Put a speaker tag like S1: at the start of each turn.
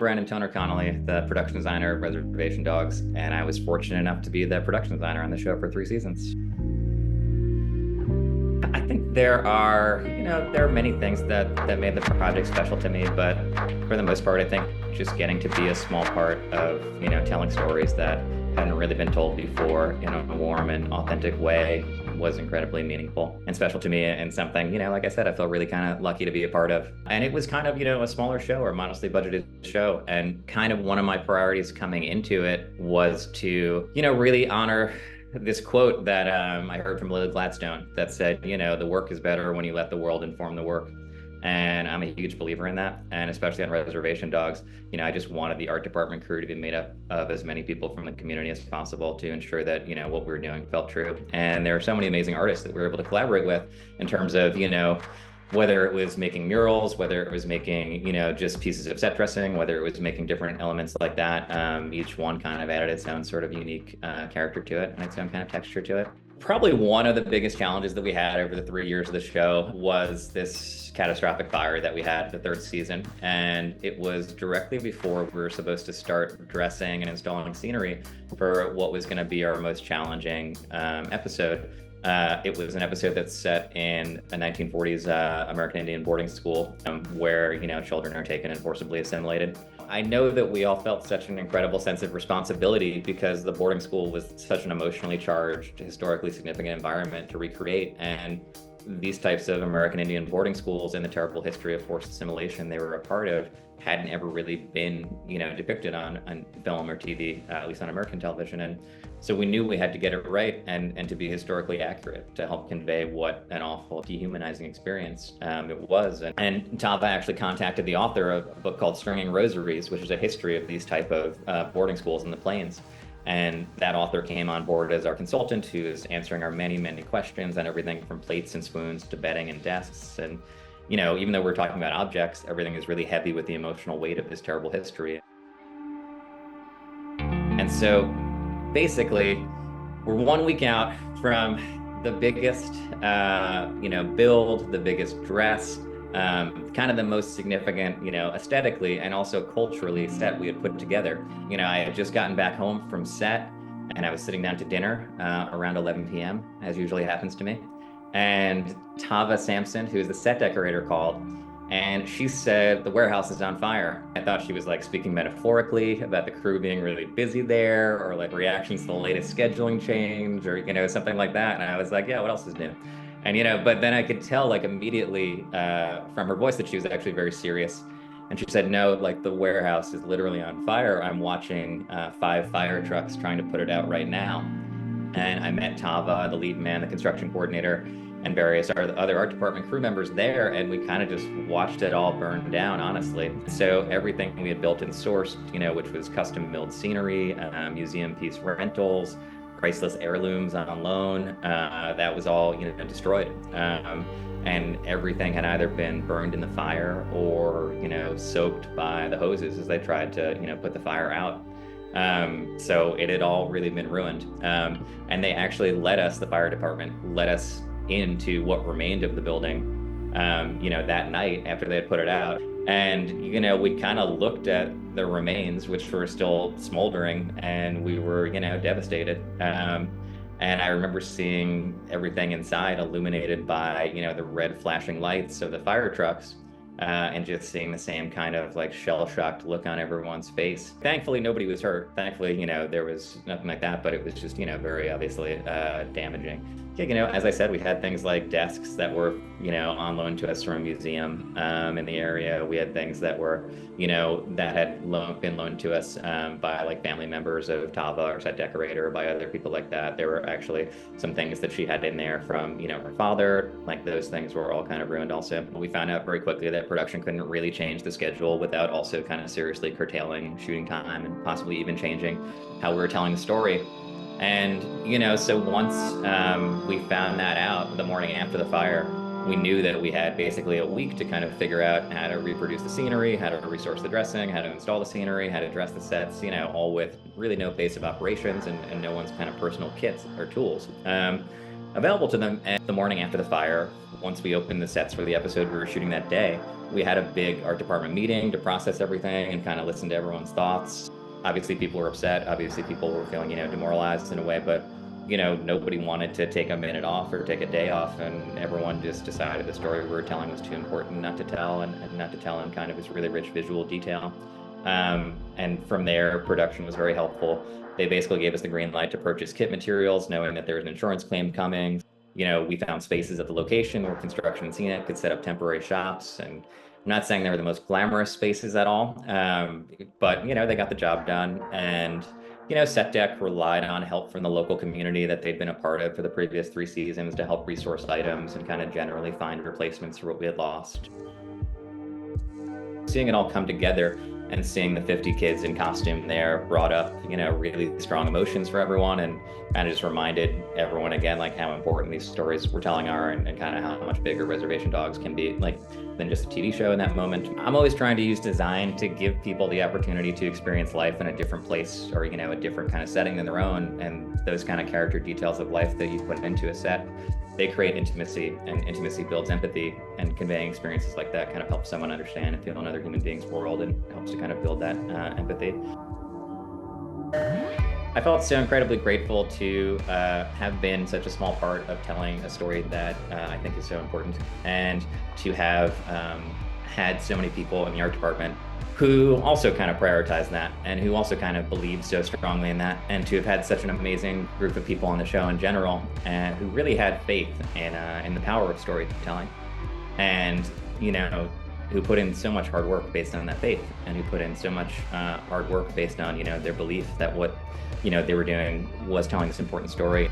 S1: Brandon Tonner-Connolly, the production designer of Reservation Dogs, and I was fortunate enough to be the production designer on the show for 3 seasons. I think there are many things that made the project special to me, but for the most part, I think just getting to be a small part of, telling stories that hadn't really been told before in a warm and authentic way was incredibly meaningful and special to me, and something, like I said, I felt really kind of lucky to be a part of. And it was kind of, a smaller show or modestly budgeted show. And kind of one of my priorities coming into it was to, really honor this quote that I heard from Lily Gladstone that said, the work is better when you let the world inform the work. And I'm a huge believer in that. And especially on Reservation Dogs, I just wanted the art department crew to be made up of as many people from the community as possible to ensure that, what we were doing felt true. And there are so many amazing artists that we were able to collaborate with in terms of, whether it was making murals, whether it was making, just pieces of set dressing, whether it was making different elements like that. Each one kind of added its own sort of unique character to it and its own kind of texture to it. Probably one of the biggest challenges that we had over the 3 years of the show was this catastrophic fire that we had the third season. And it was directly before we were supposed to start dressing and installing scenery for what was going to be our most challenging episode. It was an episode that's set in a 1940s American Indian boarding school where, children are taken and forcibly assimilated. I know that we all felt such an incredible sense of responsibility because the boarding school was such an emotionally charged, historically significant environment to recreate. And these types of American Indian boarding schools and the terrible history of forced assimilation they were a part of hadn't ever really been, depicted on film or TV, at least on American television. And so we knew we had to get it right and to be historically accurate to help convey what an awful, dehumanizing experience it was. And Tava actually contacted the author of a book called Stringing Rosaries, which is a history of these type of boarding schools in the plains. And that author came on board as our consultant, who is answering our many, many questions on everything from plates and spoons to bedding and desks. And, even though we're talking about objects, everything is really heavy with the emotional weight of this terrible history. And so basically, we're 1 week out from the biggest, build, the biggest dress, kind of the most significant, aesthetically and also culturally set we had put together. I had just gotten back home from set and I was sitting down to dinner around 11 p.m., as usually happens to me. And Tava Sampson, who is the set decorator, called, and she said, "The warehouse is on fire." I thought she was speaking metaphorically about the crew being really busy there, or reactions to the latest scheduling change, or something like that. And I was like, yeah, what else is new? And but then I could tell immediately from her voice that she was actually very serious. And she said, no, the warehouse is literally on fire. I'm watching 5 fire trucks trying to put it out right now. And I met Tava, the lead man, the construction coordinator, and various other art department crew members there, and we kind of just watched it all burn down, honestly. So everything we had built and sourced, which was custom milled scenery, museum piece rentals, priceless heirlooms on loan, that was all destroyed. And everything had either been burned in the fire or soaked by the hoses as they tried to put the fire out. So it had all really been ruined. And they actually the fire department let us into what remained of the building, that night after they had put it out. And, we kind of looked at the remains, which were still smoldering, and we were, devastated. And I remember seeing everything inside illuminated by, the red flashing lights of the fire trucks. And just seeing the same kind of shell-shocked look on everyone's face. Thankfully, nobody was hurt. Thankfully, there was nothing like that, but it was just, very obviously damaging. Yeah, as I said, we had things like desks that were, on loan to us from a museum in the area. We had things that were, that had been loaned to us by family members of Tava, our set decorator, by other people like that. There were actually some things that she had in there from, her father. Those things were all kind of ruined also. We found out very quickly that production couldn't really change the schedule without also kind of seriously curtailing shooting time and possibly even changing how we were telling the story. And, so once we found that out the morning after the fire, we knew that we had basically a week to kind of figure out how to reproduce the scenery, how to resource the dressing, how to install the scenery, how to dress the sets, all with really no base of operations and no one's kind of personal kits or tools available to them. And the morning after the fire, once we opened the sets for the episode we were shooting that day, we had a big art department meeting to process everything and kind of listen to everyone's thoughts. Obviously, people were upset. Obviously, people were feeling, demoralized in a way, but nobody wanted to take a minute off or take a day off, and everyone just decided the story we were telling was too important not to tell, and not to tell in kind of this really rich visual detail. And from there, production was very helpful. They basically gave us the green light to purchase kit materials, knowing that there was an insurance claim coming. We found spaces at the location where Construction and Scenic could set up temporary shops. And I'm not saying they were the most glamorous spaces at all, but, they got the job done. And, Set Deck relied on help from the local community that they'd been a part of for the previous 3 seasons to help resource items and kind of generally find replacements for what we had lost. Seeing it all come together and seeing the 50 kids in costume there brought up, really strong emotions for everyone, and kind of just reminded everyone again, like how important these stories we're telling are, and kind of how much bigger Reservation Dogs can be, like, than just a TV show in that moment. I'm always trying to use design to give people the opportunity to experience life in a different place, or, a different kind of setting than their own. And those kind of character details of life that you put into a set, they create intimacy, and intimacy builds empathy, and conveying experiences like that kind of helps someone understand and feel another human being's world, and helps to kind of build that empathy. I felt so incredibly grateful to have been such a small part of telling a story that I think is so important, and to have had so many people in the art department who also kind of prioritized that, and who also kind of believed so strongly in that, and to have had such an amazing group of people on the show in general, and who really had faith in the power of storytelling, and who put in so much hard work based on that faith, and who put in so much hard work based on their belief that what they were doing was telling this important story.